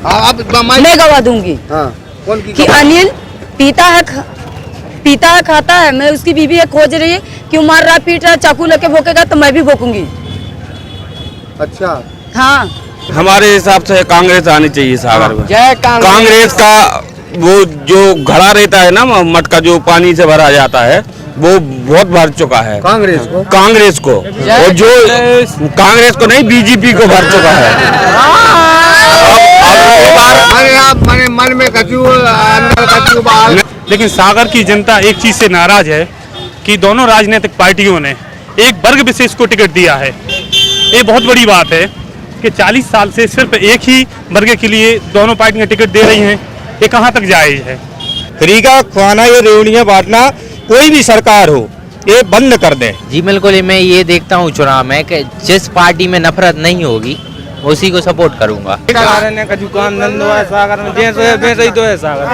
मैं गवा दूंगी। हाँ, कौन की कि अनिल पीता है खाता है, मैं उसकी बीवी है खोज रही है, क्यों मार रहा पीट रहा, चाकू लेके भोंकेगा तो मैं भी भोंकूंगी। अच्छा, हाँ, हमारे हिसाब से कांग्रेस आनी चाहिए सागर में। जय कांग्रेस का वो जो घड़ा रहता है ना, मटका जो पानी से भरा जाता है, वो बहुत भर चुका है कांग्रेस को और जो कांग्रेस को नहीं बीजेपी को भर चुका है। मन में कचू अंदर कचू बाहर। लेकिन सागर की जनता एक चीज से नाराज है कि दोनों राजनीतिक पार्टियों ने एक वर्ग विशेष को टिकट दिया है। ये बहुत बड़ी बात है कि 40 साल से सिर्फ एक ही वर्ग के लिए दोनों पार्टियां टिकट दे रही हैं। ये कहां तक जायज है? फ्री का खाना, ये रेवड़ियां बांटना, कोई भी सरकार हो, ये बंद कर दे। जी बिल्कुल, मैं ये देखता हूँ चुनाव में कि जिस पार्टी में नफरत नहीं होगी उसी को सपोर्ट करूंगा। सागर में कजू काम धंधो है, सागर में जैसे है वैसे ही तो है सागर।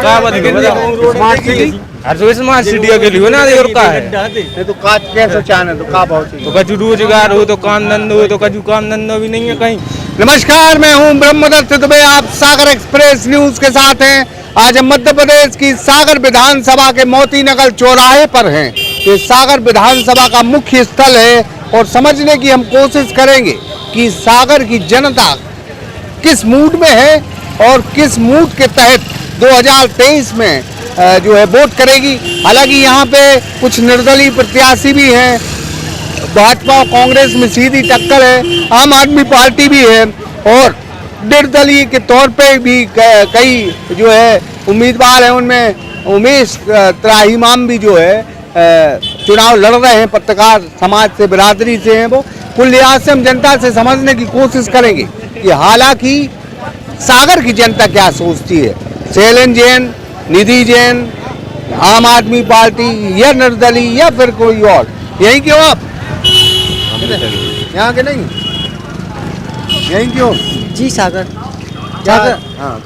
स्मार्ट सिटी के लिए ना और का है तो का कैसे चाहना तो का बहुत तो कजू रोजगार हो तो काम धंधो हो तो कजू काम धंधो भी नहीं है कहीं। नमस्कार, मैं हूं ब्रह्मदत्त दुबे, आप सागर एक्सप्रेस न्यूज के साथ हैं। आज हम मध्य प्रदेश की सागर विधानसभा के मोती नगर चौराहे पर हैं। ये सागर विधानसभा का मुख्य स्थल है और समझने की हम कोशिश करेंगे कि सागर की जनता किस मूड में है और किस मूड के तहत 2023 में जो है वोट करेगी। हालांकि यहाँ पे कुछ निर्दलीय प्रत्याशी भी हैं, भाजपा और कांग्रेस में सीधी टक्कर है, आम आदमी पार्टी भी है और निर्दलीय के तौर पे भी कई जो है उम्मीदवार हैं। उनमें उमेश त्राहिमाम भी जो है चुनाव लड़ रहे हैं, पत्रकार समाज से, बिरादरी से हैं वो। कुल लिहाज से हम जनता से समझने की कोशिश करेंगे कि हालांकि सागर की जनता क्या सोचती है। शैलन जैन, निधि जैन, आम आदमी पार्टी या निर्दलीय या फिर कोई और। यहीं क्यों आप? यहाँ के नहीं, यहीं क्यों? जी सागर। क्या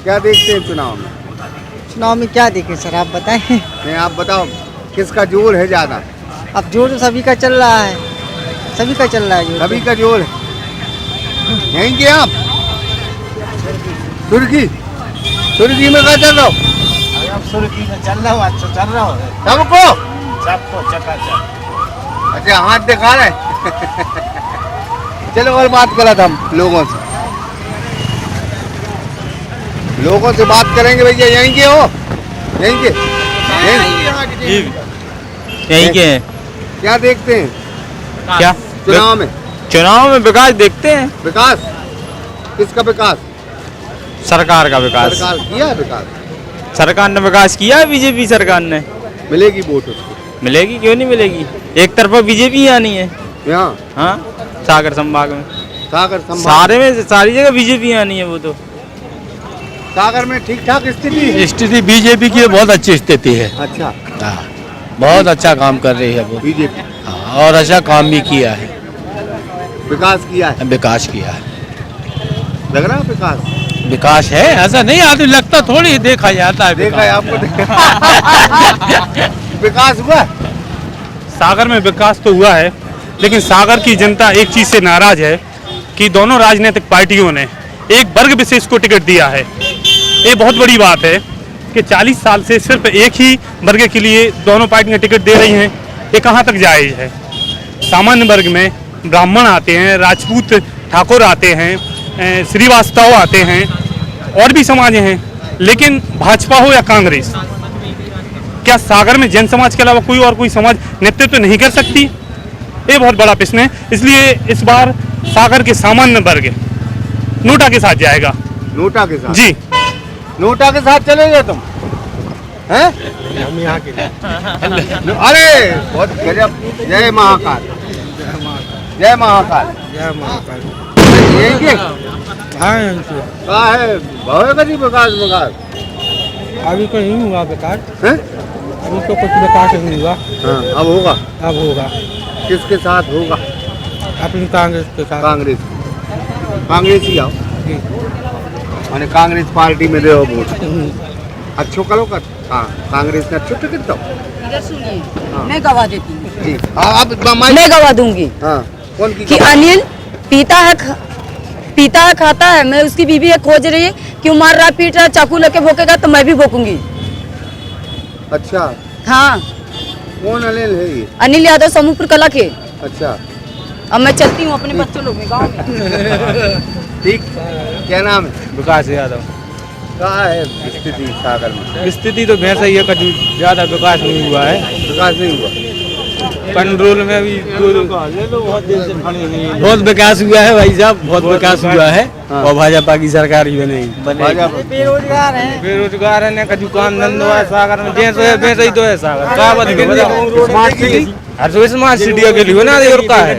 क्या देखते हैं चुनाव में? चुनाव में क्या देखें सर, आप बताएं। नहीं, आप बताओ किसका जोर है ज्यादा? अब जोर तो सभी का चल रहा है, सभी का चल रहा है जोर। सभी का जोर है। यहीं के आप? सुर्खी में क्या चल रहा हो? सुर्खी में चल रहा हूँ, चल रहा हूँ सबको चकाचक। अच्छा, हाथ दिखा रहे चलो और बात करा था हम लोगों से बात करेंगे। भैया यहीं के हो? यहीं के? यहीं के हैं। क्या देखते हैं क्या चुनाव में विकास देखते हैं। विकास किसका विकास? सरकार का विकास। सरकार किया है विकास? सरकार ने विकास किया है, बीजेपी सरकार ने। मिलेगी वोट उसको? मिलेगी, क्यों नहीं मिलेगी। एक तरफा बीजेपी आनी है यहाँ। हाँ, सागर संभाग में, सारे में सारी जगह बीजेपी आनी है। वो तो सागर में ठीक ठाक स्थिति बीजेपी की बहुत अच्छी स्थिति है। अच्छा, बहुत अच्छा काम कर रही है वो बीजेपी। और अच्छा काम भी किया है, विकास किया है। लग रहा है विकास है, ऐसा नहीं आदमी लगता, थोड़ी देखा जाता है। देखा है आपको? विकास हुआ सागर में? विकास तो हुआ है, लेकिन सागर की जनता एक चीज से नाराज है कि दोनों राजनीतिक पार्टियों ने एक वर्ग विशेष को टिकट दिया है। ये बहुत बड़ी बात है कि 40 साल से सिर्फ एक ही वर्ग के लिए दोनों पार्टियां टिकट दे रही हैं। ये कहां तक जायज है? सामान्य वर्ग में ब्राह्मण आते हैं, राजपूत ठाकुर आते हैं, श्रीवास्तव आते हैं, और भी समाज हैं, लेकिन भाजपा हो या कांग्रेस, क्या सागर में जैन समाज के अलावा कोई समाज नेतृत्व नहीं कर सकती? ये बहुत बड़ा प्रश्न है। इसलिए इस बार सागर के सामान्य वर्ग नोटा के साथ जाएगा। नोटा के साथ? जी, नोटा के साथ चलेंगे तुम? हैं? हम यहाँ के। अरे बहुत गजब। जय महाकाल, जय महाकाल। यहीं के? हाँ, कहाँ है भवेगा जी विकास? अभी तो नहीं हुआ विकास, अभी तो कुछ विकास नहीं हुआ। हाँ, अब होगा। किसके साथ होगा? अपनी कांग्रेस के साथ। कांग्रेस ही आओ, माने कांग्रेस पार्टी में दे वोट। अच्छो करो का कांग्रेस ने अच्छो टिकट दो। इधर सुनिए, मैं गवा देती हूँ जी। आप मैं गवा दूंगी। हाँ, कौन की? कि अनिल पीता है खाता है, मैं उसकी बीवी है खोज रही है, क्यों मार रहा पीट रहा चाकू लेके भोंकेगा तो मैं भी भोंकूंगी। अच्छा, हाँ, कौन अनिल है ये? अनिल यादव समूहपुर कला के। अच्छा, अब मैं चलती हूँ अपने बच्चों लोग में गाँव में। ठीक, क्या नाम है? विकास यादव। कहाँ है स्थिति सागर में? स्थिति तो भैंस ही है, कभी ज्यादा विकास नहीं हुआ है। विकास नहीं हुआ। कंट्रोल में भी बहुत विकास हुआ है भाई साहब, बहुत विकास हुआ है। और भाजपा की सरकार ही बनेगी। बेरोजगार हैं। बेरोजगार है, कभी काम धंधो है सागर में, जैसे वैसे ही तो है सागर। क्या बताओ, स्मार्ट सिटी हर तो स्मार्ट सिटी के लिए ना और का है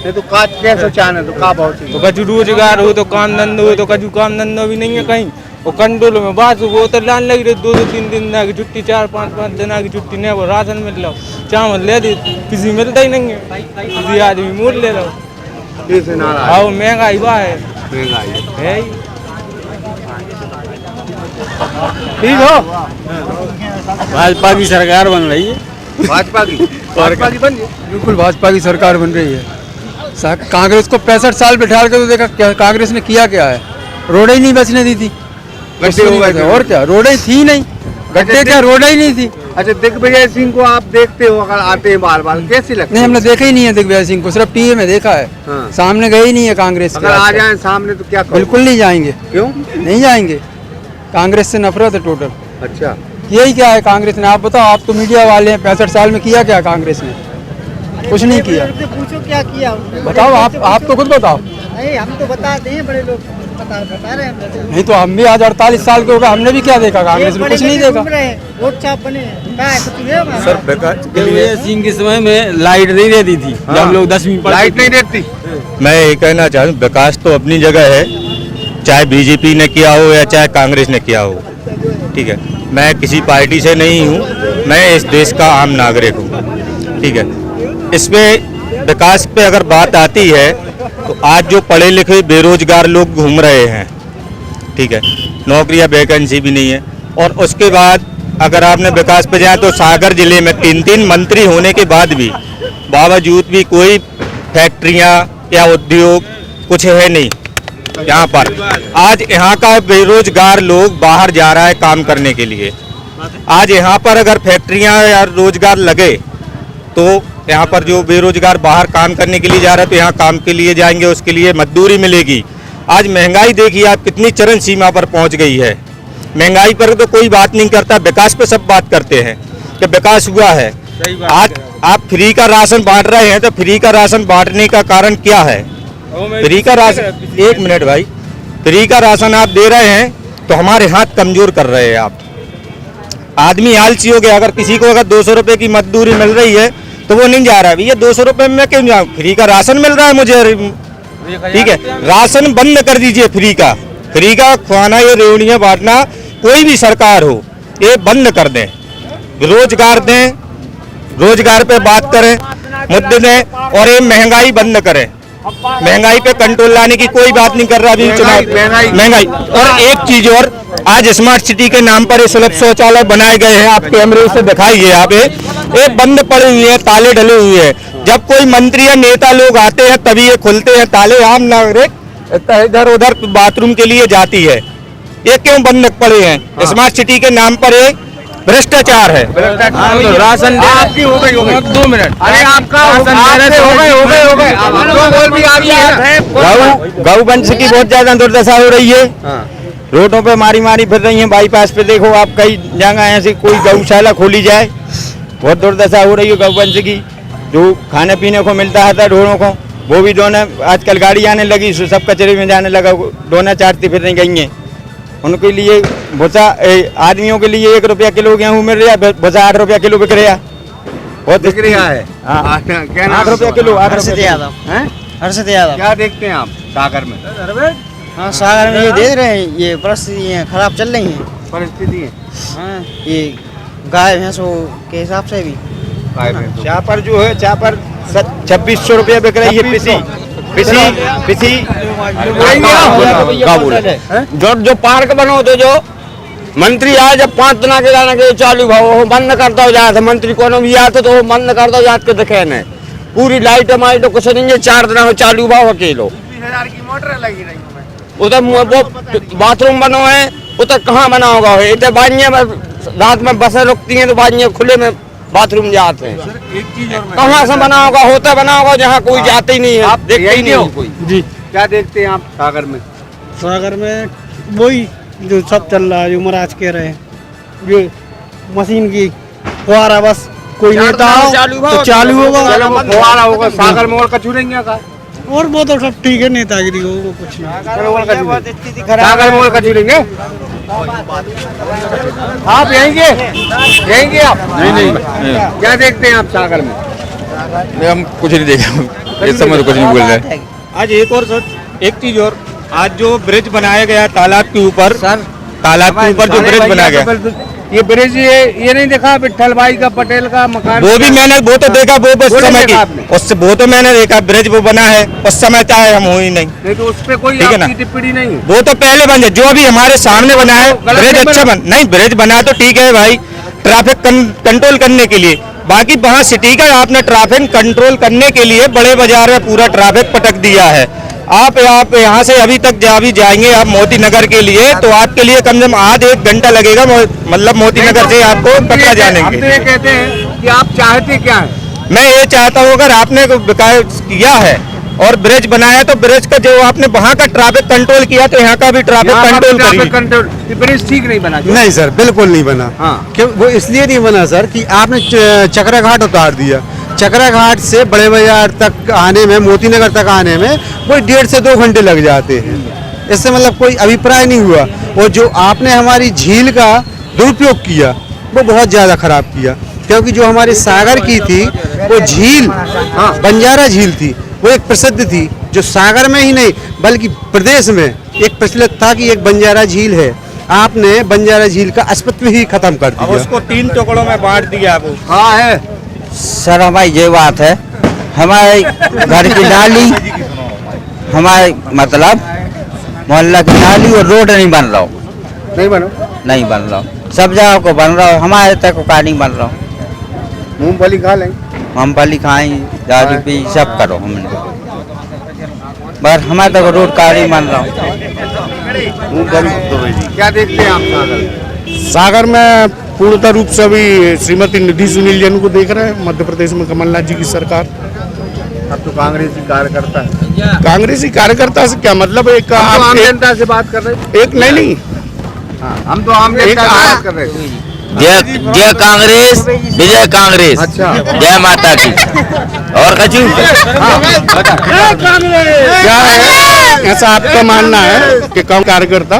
ये तो का कैसे चाहना तो का बहुत तो कछु रोजगार हो तो काम धंधो हो तो कछु काम धंधो भी नहीं है कहीं। और कंट्रोल में बात वो तो लाइन लगी रही 2-2 3 दिन की छुट्टी, 4-5 दिन की छुट्टी नहीं, वो राशन मिल रहा चावल ले दी, किसी मिलता ही नहीं है, किसी आदमी मोड़ ले रहा। कैसे नाराज? हाँ महंगाई हुआ है, महंगाई है ही। ठीक हो, भाजपा की सरकार बन रही है। भाजपा की बन गई। बिल्कुल भाजपा की सरकार बन रही है। कांग्रेस को 65 साल बिठा के तो देखा क्या कांग्रेस ने किया क्या है? रोडें ही नहीं बचने दी थी। गड्ढे हो गए थे। और क्या, रोडें थी नहीं, गड्ढे क्या, रोडें ही नहीं थी। अच्छा, दिग्विजय सिंह को आप देखते हो अगर आते हैं बार बार, कैसी लगती नहीं, है? हमने देखा ही नहीं है दिग्विजय सिंह को, सिर्फ टीवी में देखा है। हाँ। सामने गए ही नहीं है कांग्रेस के। अगर आ जाए सामने तो क्या करोगे? बिल्कुल नहीं जाएंगे। क्यों? नहीं जाएंगे, कांग्रेस से नफरत है टोटल। अच्छा, यही क्या है कांग्रेस ने? आप बताओ, आप तो मीडिया वाले हैं, 65 साल में किया क्या कांग्रेस ने? कुछ नहीं किया। पूछो क्या किया उन्होंने। बताओ, आप तो खुद बताओ। नहीं, हम तो बताते हैं, बड़े लोग बता रहे हैं। नहीं तो हम भी आज 48 साल के हो गए, हमने भी क्या देखा कांग्रेस में? कुछ नहीं देखा। वोट छाप बने क्या है, कुछ है हमारा? सर विकास के लिए सिंह के समय में लाइट नहीं रहती थी जब हम लोग 10वीं लाइट नहीं देती। मैं ये कहना चाहूँ, विकास तो अपनी जगह है, चाहे बीजेपी ने किया हो या चाहे कांग्रेस ने किया हो, ठीक है। मैं किसी पार्टी से नहीं हूँ, मैं इस देश का आम नागरिक हूँ, ठीक है। इसमें विकास पे अगर बात आती है तो आज जो पढ़े लिखे बेरोजगार लोग घूम रहे हैं, ठीक है, नौकरी या वैकेंसी भी नहीं है। और उसके बाद अगर आपने विकास पे जाए तो सागर जिले में 3-3 मंत्री होने के बाद भी बावजूद भी कोई फैक्ट्रियाँ या उद्योग कुछ है नहीं यहाँ पर। आज यहाँ का बेरोजगार लोग बाहर जा रहा है काम करने के लिए। आज यहाँ पर अगर फैक्ट्रियाँ या रोजगार लगे तो यहाँ पर जो बेरोजगार बाहर काम करने के लिए जा रहे हैं तो यहाँ काम के लिए जाएंगे, उसके लिए मजदूरी मिलेगी। आज महंगाई देखिए आप कितनी चरम सीमा पर पहुँच गई है। महंगाई पर तो कोई बात नहीं करता, विकास पे सब बात करते हैं कि विकास हुआ है। आज आप फ्री का राशन बांट रहे हैं तो फ्री का राशन बांटने का कारण क्या है? फ्री का राशन, एक मिनट भाई, फ्री का राशन आप दे रहे हैं तो हमारे हाथ कमजोर कर रहे हैं आप। आदमी आलसी हो गया। अगर किसी को अगर 200 रुपए की मजदूरी मिल रही है तो वो नहीं जा रहा है, भैया 200 रुपए में मैं क्यों जाऊँ, फ्री का राशन मिल रहा है मुझे, ठीक है। राशन बंद कर दीजिए, फ्री का खुआना, ये रेवड़ियाँ बांटना, कोई भी सरकार हो ये बंद कर दें। रोजगार दें, रोजगार पे बात करें, मुद्दे दें, और ये महंगाई बंद करें। महंगाई पे कंट्रोल लाने की कोई बात नहीं कर रहा अभी चुनाव। महंगाई और एक चीज और, आज स्मार्ट सिटी के नाम पर ये सुलभ शौचालय बनाए गए हैं, आप कैमरे से दिखाइए। आप ये बंद पड़े हुए हैं, ताले डले हुए हैं। जब कोई मंत्री या नेता लोग आते हैं तभी ये खुलते हैं ताले। आम नागरिक इधर उधर बाथरूम के लिए जाती है, ये क्यों बंद पड़े हैं? स्मार्ट सिटी के नाम पर एक भ्रष्टाचार है। राशन आपकी हो गई 2 मिनट। अरे आपका हो गए। गौवंश की बहुत ज्यादा दुर्दशा हो रही है। रोडों पे मारी फिर रही है। बाईपास पे देखो आप, कई जगह ऐसे कोई गौशाला खोली जाए, बहुत दुर्दशा हो रही है गौवंश की। जो खाने पीने को मिलता है ढोरों को, वो भी दोनों आजकल गाड़ी आने लगी, सब कचरे में जाने लगा, दोनों चाटती फिर नहीं गई हैं। उनके लिए भूसा, आदमियों के लिए 1 रुपया किलो गेहूँ मिल रहा है, भूसा 8 रुपया किलो बिक रहा, बहुत दिख रहा है। हाँ, क्या 8 रुपया किलो। हर्षित यादव। हर्षित यादव। क्या देखते हैं आप सागर में? हाँ, सागर में ये देख रहे हैं, ये परिस्थितियाँ खराब चल रही हैं। परिस्थिति है। हाँ, ये गाय भैंसों के हिसाब से भी चापर जो है, चापर 2600 रुपया बिक रही है। पिसी जो पार्क बनो तो जो मंत्री आए, जब 5 दिन के जाने के चालू भाव वो बंद करता हो जाता, मंत्री को भी आते तो वो बंद करता हो जाते के दिखे न पूरी लाइट हमारी तो कुछ नहीं है। 4 दिन में चालू भाव अकेलो 20,000 की मोटर लगी रही उधर वो बाथरूम बनो है, उधर कहाँ बना होगा? इधर बानिया में रात में बसें रुकती हैं तो बानिया खुले में बाथरूम जाते हैं। कहाँ से बना होगा? होता बना होगा जहाँ कोई जाते ही नहीं है, आप देखते ही नहीं हो कोई। जी क्या देखते हैं आप सागर में? सागर में वही जो सब चल रहा है, जो महाराज कह रहे हैं, जो मशीन की फुहारा, बस कोई नेता हो तो चालू होगा, फुहारा होगा। सागर में और कछु नहीं है, और वो तो सब ठीक है, नेतागिरी हो वो कुछ नहीं। सागर में और कछु नहीं है। आप यहीं के आप? नहीं, क्या देखते हैं आप सागर में? हम कुछ नहीं देखा, इस समय तो कुछ नहीं बोल रहे। आज एक चीज और, आज जो ब्रिज बनाया गया तालाब के ऊपर, तालाब के ऊपर जो ब्रिज बनाया गया, ये ब्रिज ये नहीं देखा विठल भाई का पटेल का मकान? वो भी मैंने वो तो देखा, वो उस समय की उससे वो तो मैंने देखा, ब्रिज वो बना है उस समय, चाहे हम हो ही नहीं तो उस पे कोई आपकी टिप्पणी नहीं है? वो तो पहले बन जाए, जो अभी हमारे सामने बना है ब्रिज अच्छा नहीं, ब्रिज बना तो ठीक है भाई, ट्रैफिक कंट्रोल करने के लिए। बाकी वहाँ सिटी का आपने ट्रैफिक कंट्रोल करने के लिए बड़े बाजार में पूरा ट्रैफिक पटक दिया है। आप यहाँ से अभी तक भी जाएंगे आप मोती नगर के लिए, तो आपके लिए कम से कम आध 1 घंटा लगेगा, मतलब मोती नगर से आपको कटरा जाने के लिए। ये कहते हैं कि आप चाहते क्या है? मैं ये चाहता हूँ अगर आपने विकास किया है और ब्रिज बनाया तो ब्रिज का जो आपने वहाँ का ट्रैफिक कंट्रोल किया तो यहाँ का भी ट्रैफिक कंट्रोल करिए। ब्रिज ठीक नहीं बना? नहीं सर, बिल्कुल नहीं बना। हाँ। क्यों? वो इसलिए नहीं बना सर कि आपने चकरा घाट उतार दिया। चकरा घाट से बड़े बाजार तक आने में, मोती नगर तक आने में कोई 1.5 से 2 घंटे लग जाते हैं। इससे मतलब कोई अभिप्राय नहीं हुआ। और जो आपने हमारी झील का दुरुपयोग किया वो बहुत ज़्यादा खराब किया, क्योंकि जो हमारे सागर की थी वो झील, बंजारा झील थी, वो एक प्रसिद्ध थी, जो सागर में ही नहीं बल्कि प्रदेश में एक प्रचलित था कि एक बंजारा झील है। आपने बंजारा झील का अस्तित्व ही खत्म कर दिया, उसको 3 टुकड़ों में बांट दिया। वो हाँ है सर, हमारी ये बात है, हमारे घर की नाली, हमारे मतलब मोहल्ला की नाली और रोड नहीं बन रहा, नहीं बन रहा, सब जगह को बन रहा, हमारे तक का नहीं बन रहा। मूंगफली खा लें, मूंगफली खाएं, दारू पी, सब करो हमने, बस हमारे तक रोड का नहीं बन रहा। क्या देखते हैं आप सागर? सागर में पूर्णतः रूप से अभी श्रीमती निधि सुनील जैन को देख रहे हैं, मध्य प्रदेश में कमलनाथ जी की सरकार। अब तो कांग्रेसी कार्यकर्ता है। कांग्रेसी कार्यकर्ता से क्या मतलब? एक आम जनता से बात कर रहे हैं। एक नहीं, हम तो आम जनता से बात कर रहे हैं। जय कांग्रेस, विजय कांग्रेस। अच्छा, जय माता की। और कछु क्या है ऐसा आपका मानना है कि कम कार्यकर्ता,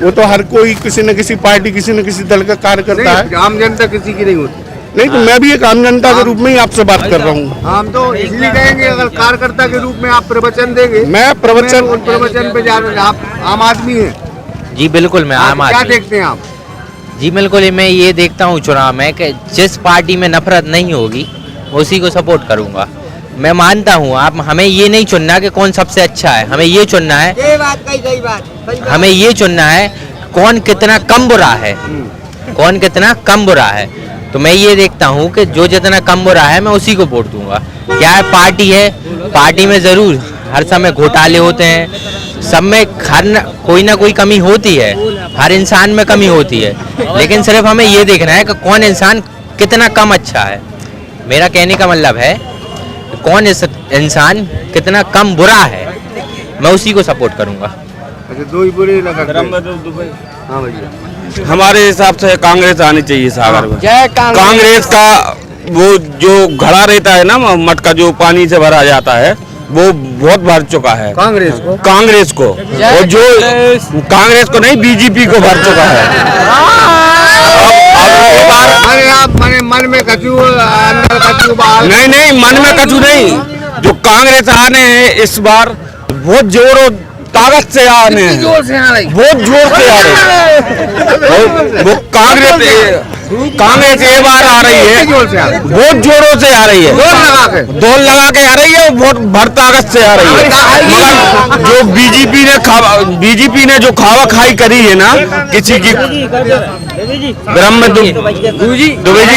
वो तो हर कोई किसी न किसी पार्टी, किसी न किसी दल का कार्यकर्ता है। आम जनता किसी की नहीं होती। नहीं तो मैं भी एक आम जनता के रूप में ही आपसे बात कर रहा हूँ। हम तो इसलिए कहेंगे, अगर कार्यकर्ता के रूप में आप प्रवचन देंगे, मैं प्रवचन पे जा रहे हैं। आप आम आदमी हैं। जी बिल्कुल, मैं आम क्या आदमी। देखते हैं आप? जी बिल्कुल, मैं ये देखता हूँ चुनाव में कि जिस पार्टी में नफरत नहीं होगी उसी को सपोर्ट करूँगा। मैं मानता हूँ आप हमें ये नहीं चुनना कि कौन सबसे अच्छा है, हमें ये चुनना है, हमें ये चुनना है कौन कितना कम बुरा है, कौन कितना कम बुरा है। तो मैं ये देखता हूँ कि जो जितना कम बुरा है मैं उसी को वोट दूंगा। क्या है, पार्टी है, पार्टी में ज़रूर हर समय घोटाले होते हैं, सब में कोई ना कोई कमी होती है, हर इंसान में कमी होती है, लेकिन सिर्फ हमें ये देखना है कि कौन इंसान कितना कम अच्छा है। मेरा कहने का मतलब है कि कौन इंसान कितना कम बुरा है, मैं उसी को सपोर्ट करूंगा। अच्छा, दो ही बुरे लगा। हाँ भैया, हमारे हिसाब से कांग्रेस आनी चाहिए सागर में। कांग्रेस का वो जो घड़ा रहता है ना, मटका जो पानी से भरा जाता है, वो बहुत भर चुका है कांग्रेस को और जो कांग्रेस को नहीं, बीजेपी को भर चुका है। मन में कचू, अंदर कचू, बाहर नहीं, मन में कचू नहीं, जो कांग्रेस आने हैं इस बार बहुत जोर और ताकत से आने हैं, बहुत जोर से आ रहे हैं। वो कांग्रेस ये बार आ रही है, बहुत जोरों से आ रही है, दौड़ लगा के आ रही है, बहुत भर ताकत से आ रही है। मगर जो बीजेपी ने जो खावा खाई करी है ना किसी की, ब्रह्म दुबे जी, मेरा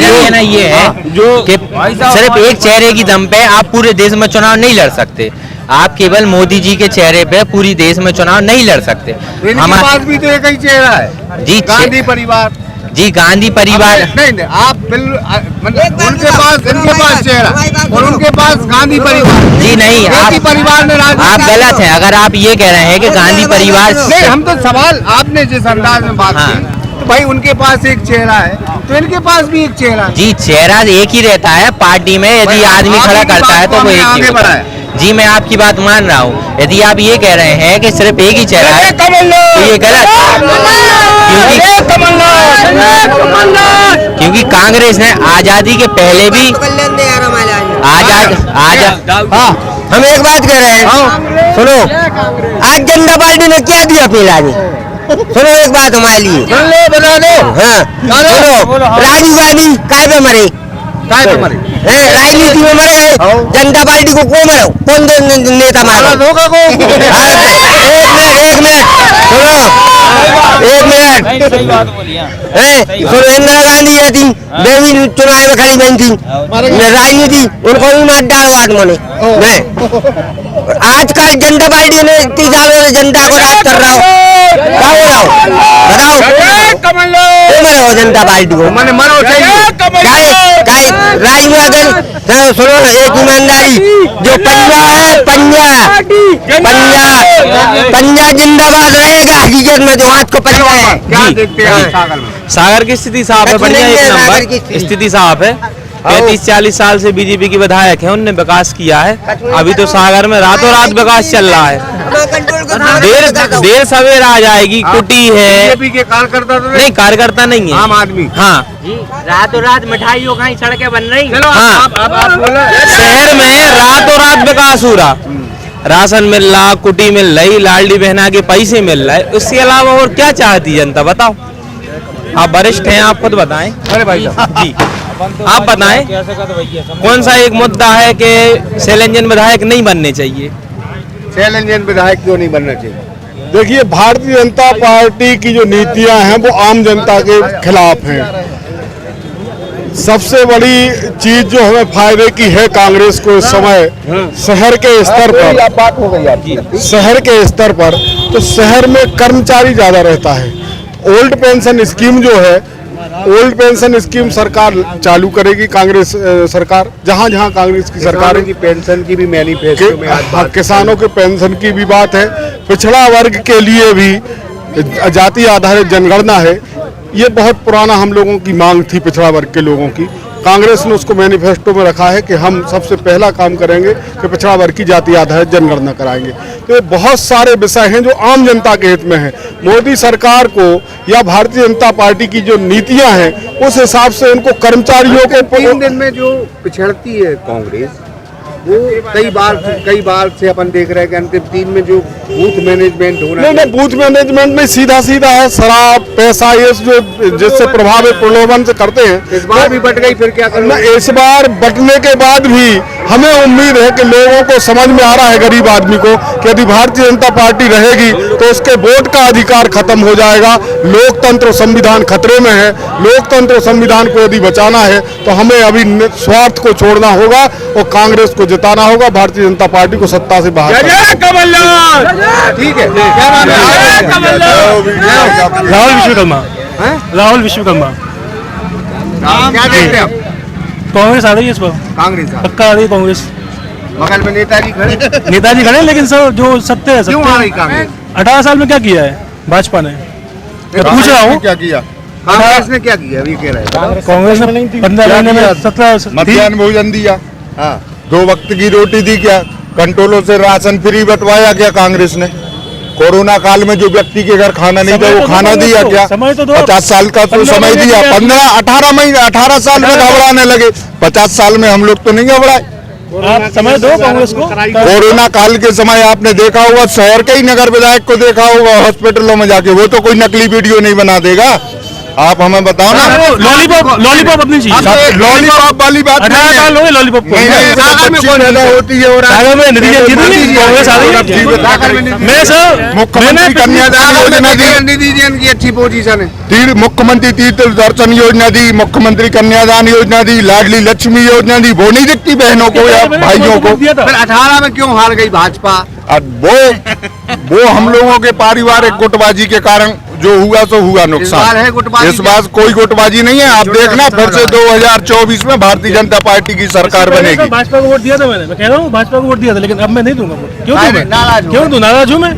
कहना ये है जो कि सिर्फ एक चेहरे की दम पे आप पूरे देश में चुनाव नहीं लड़ सकते। आप केवल मोदी जी के चेहरे पे पूरी देश में चुनाव नहीं लड़ सकते। इनके पास भी तो एक ही चेहरा है, जी गांधी परिवार। जी गांधी परिवार नहीं, आप मतलब उनके पास, इनके पास चेहरा और उनके पास गांधी परिवार। जी नहीं, गांधी परिवार ने आप गलत हैं अगर आप ये कह रहे हैं कि गांधी परिवार। नहीं, हम तो सवाल आपने जिस अंदाज में बात की, तो भाई उनके पास एक चेहरा है तो इनके पास भी एक चेहरा है। जी चेहरा एक ही रहता है पार्टी में, यदि आदमी खड़ा करता है तो वो एक ही होता है। जी मैं आपकी बात मान रहा हूँ, यदि आप ये कह रहे हैं कि सिर्फ एक ही चेहरा है तो ये गलत, क्योंकि कांग्रेस ने आजादी के पहले भी हम एक बात कह रहे हैं, सुनो, आज जनता पार्टी ने क्या दिया पीला जी? सुनो एक बात हमारे लिए, बता दो। हाँ सुनो, राजीव गांधी काय पे मरे? राजनीति में मरे गए, जनता पार्टी को कौन मरो? कौन नेता मारा? एक मिनट सुनो, इंदिरा गांधी ये थी, वे भी चुनाव में खड़ी नहीं थी, राजनीति उनको भी मार डाल बात मने। आजकल जनता पार्टी ने 30 सालों से जनता को राज कर रहा हो, क्या हो रहा हो बताओ? जनता पार्टी को मैंने मरो चाहिए। सुनो ना, एक ईमानदारी जो पंजा है, पंजा जिंदाबाद रहेगा। हकीकत में जो हाथ को पंजा है। क्या देखते हैं सागर की स्थिति साफ है, बढ़िया एक नंबर स्थिति साफ है। 35-40 साल से बीजेपी की विधायक है, उनने विकास किया है। अभी तो सागर में रातों रात विकास चल रहा है। देर सवेर आ जाएगी। कुटी है, बीजेपी के कार्यकर्ता तो नहीं, कार्यकर्ता नहीं है, आम आदमी। हाँ रातों रात मिठाइयों का ही सड़कें बन रही। हाँ, शहर में रातों रात विकास हो रहा, राशन मिल रहा, कुटी मिल रही, लाडली बहना के पैसे मिल रहे। उसके अलावा और क्या चाहती जनता बताओ? आप वरिष्ठ हैं, आप खुद बताएं। अरे भाई जी आप बताएं, कौन सा एक मुद्दा है कि शैलेंजन विधायक नहीं बनने चाहिए? शैलेंजन विधायक क्यों नहीं बनना चाहिए? देखिए, भारतीय जनता पार्टी की जो नीतियां हैं वो आम जनता के खिलाफ हैं। सबसे बड़ी चीज जो हमें फायदे की है कांग्रेस को इस समय शहर के स्तर पर, बात हो गई आपकी। शहर के स्तर पर तो शहर में कर्मचारी ज्यादा रहता है। ओल्ड पेंशन स्कीम जो है, ओल्ड पेंशन स्कीम सरकार चालू करेगी, कांग्रेस सरकार, जहां जहां कांग्रेस की सरकार की पेंशन की भी मैनिफेस्टो में आज किसानों के पेंशन की भी बात है। पिछड़ा वर्ग के लिए भी जाति आधारित जनगणना है, ये बहुत पुराना हम लोगों की मांग थी, पिछड़ा वर्ग के लोगों की। कांग्रेस ने उसको मैनिफेस्टो में रखा है कि हम सबसे पहला काम करेंगे कि पिछड़ा वर्ग की जाति आधारित जनगणना कराएंगे। तो ये बहुत सारे विषय हैं जो आम जनता के हित में हैं। मोदी सरकार को या भारतीय जनता पार्टी की जो नीतियां हैं उस हिसाब से उनको कर्मचारियों को 3 दिन में जो पिछड़ती है कांग्रेस, वो कई बार से अपन देख रहे हैं कि अंतिम 3 में जो बूथ मैनेजमेंट होना नहीं, बूथ मैनेजमेंट में सीधा है शराब, पैसा, ये जो जिससे प्रभावित प्रलोभन से करते हैं। इस बार भी बट गई, फिर क्या करना? इस बार बटने के बाद भी हमें उम्मीद है कि लोगों को समझ में आ रहा है, गरीब आदमी को, कि यदि भारतीय जनता पार्टी रहेगी तो उसके वोट का अधिकार खत्म हो जाएगा। लोकतंत्र संविधान खतरे में है। लोकतंत्र संविधान को यदि बचाना है तो हमें अभी स्वार्थ को छोड़ना होगा और कांग्रेस को जिताना होगा, भारतीय जनता पार्टी को सत्ता से बाहर। ठीक है, क्या नाम है? राहुल विश्वकर्मा। राहुल विश्वकर्मा। क्या देखते हैं आप? कांग्रेस आ रही है इस बार, कांग्रेस पक्का आ रही है कांग्रेस। बगल में नेताजी खड़े, लेकिन सर जो सत्य है, क्यों आ रही कांग्रेस? 18 साल में क्या किया है भाजपा ने? मैं पूछ रहा हूँ, क्या किया कांग्रेस ने? क्या किया अभी कह रहे हैं? कांग्रेस ने 15 महीने में 17 मध्याह्न भोजन दिया, 2 वक्त की रोटी दी, क्या कंट्रोलों से राशन फ्री बंटवाया क्या कांग्रेस ने? कोरोना काल में जो व्यक्ति के घर खाना नहीं था वो खाना दिया क्या? 50 साल का तो समय दिया। 18 साल में घबराने लगे, 50 साल में हम लोग तो नहीं घबराए। आप समय दो कांग्रेस को। कोरोना काल के समय आपने देखा होगा, शहर के ही नगर विधायक को देखा होगा हॉस्पिटलों में जाके, वो तो कोई नकली वीडियो नहीं बना देगा। आप हमें बताओ ना। लॉलीपॉप लॉलीपॉप अपनी चीज, लॉलीपॉप वाली बात 18 साल हो गए लॉलीपॉप को। सागर में कौन पैदा होती है और सागर में नतीजा जीत नहीं, कांग्रेस आ गई। मैं सर मुख्यमंत्री कन्यादान योजना दी, की अच्छी पोजीशन है। मुख्यमंत्री तीर्थ दर्शन योजना दी, मुख्यमंत्री कन्यादान योजना दी, लाडली लक्ष्मी योजना दी, वो नहीं दिखती बहनों को या भाइयों को? दिया था। फिर 18 में क्यों हार गई भाजपा? और वो हम लोगों के पारिवारिक गुटबाजी के कारण जो हुआ सो हुआ नुकसान। है गुटबाजी? इस बार कोई गुटबाजी नहीं है। आप देखना फिर से 2024 में भारतीय जनता पार्टी की सरकार बनेगी। भाजपा को वोट दिया था मैंने, मैं कह रहा हूँ भाजपा को वोट दिया था, लेकिन अब मैं नहीं दूंगा वोट। क्यों दूं मैं? नाराज हो? क्यों दूं? नाराज हूँ मैं।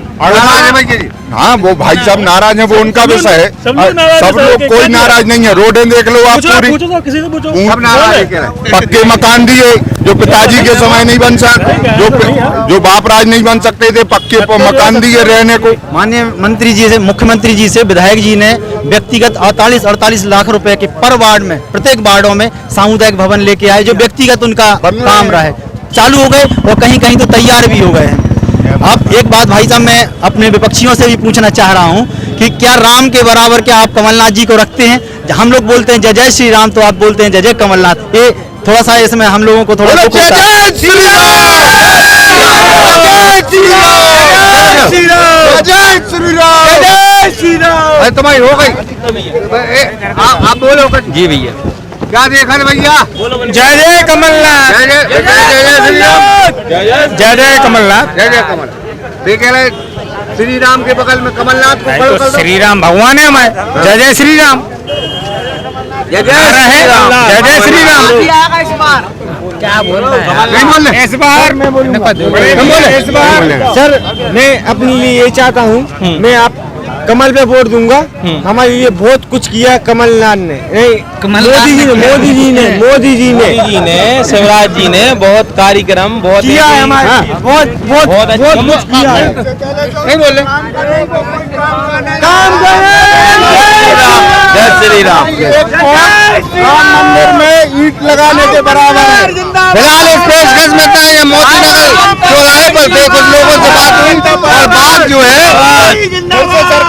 हाँ, वो भाई साहब नाराज हैं, वो उनका विषय है। सब लोग कोई नाराज नहीं है। रोडें देख लो आप पूरी, पूछो तो किसी से पूछो। सब नाराज है क्या? पक्के मकान दिए जो पिताजी के समय नहीं बन सकते, जो बाप राज नहीं बन सकते थे, पक्के मकान दिए रहने को। माननीय मंत्री जी से, मुख्यमंत्री जी से विधायक जी ने व्यक्तिगत 48 लाख रुपए के पर वार्ड में, प्रत्येक वार्डों में सामुदायिक भवन लेके आए, जो व्यक्तिगत उनका काम रहा है। चालू हो गए और कहीं कहीं तो तैयार भी हो गए हैं। अब एक बात भाई साहब, मैं अपने विपक्षियों से भी पूछना चाह रहा हूं कि क्या राम के बराबर क्या आप कमलनाथ जी को रखते हैं? हम लोग बोलते हैं जय जय श्री राम, तो आप बोलते हैं जय जय कमलनाथ। ये थोड़ा सा इसमें हम लोगों को थोड़ा दुख होता है। तुम्हारी हो गई। आप बोलो जी भैया। क्या देखा भैया? जय जय कमलनाथ, जय जय जय जय श्री राम, जय जय कमलनाथ। जय जय कमल। देखे रहे श्री राम के बगल में कमलनाथ को खड़ा कर दो। श्री राम भगवान है हमारे। जय जय श्री राम, जय जय श्री राम, जय जय श्री राम। नहीं बोल रहे? इस बार सर मैं अपने लिए ये चाहता हूँ, मैं आप कमल पे वोट दूंगा। हमारे लिए बहुत कुछ किया कमलनाथ ने, मोदी जी ने शिवराज जी ने बहुत कार्यक्रम बहुत किया है हमारे, बहुत कुछ किया है। नहीं बोल रहे? काम जय श्री राम। राम मंदिर में ईंट लगाने के बराबर है। फिलहाल इस पेशकश में था ये मोती नगर चौराहे पर थे, कुछ लोगों से बात हुई और बात जो है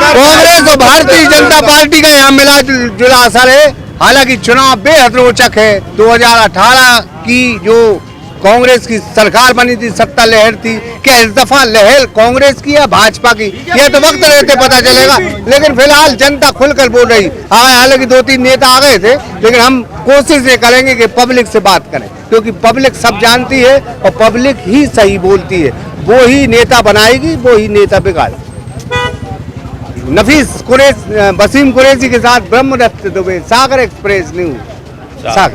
कांग्रेस और भारतीय जनता पार्टी का यहाँ मिला जुला असर है। हालांकि चुनाव बेहद रोचक है। 2018 की जो कांग्रेस की सरकार बनी थी, सत्ता लहर थी, क्या इस दफा लहर कांग्रेस की या भाजपा की, यह तो वक्त रहते पता चलेगा। लेकिन फिलहाल जनता खुलकर बोल रही। हालांकि 2-3 नेता आ गए थे, लेकिन हम कोशिश ये करेंगे कि पब्लिक से बात करें, क्योंकि पब्लिक सब जानती है और पब्लिक ही सही बोलती है। वो ही नेता बनाएगी, वो ही नेता बिगाड़ेगी। वसीम कुरैशी के साथ ब्रह्मदत्त दुबे, सागर एक्सप्रेस न्यूज, सागर।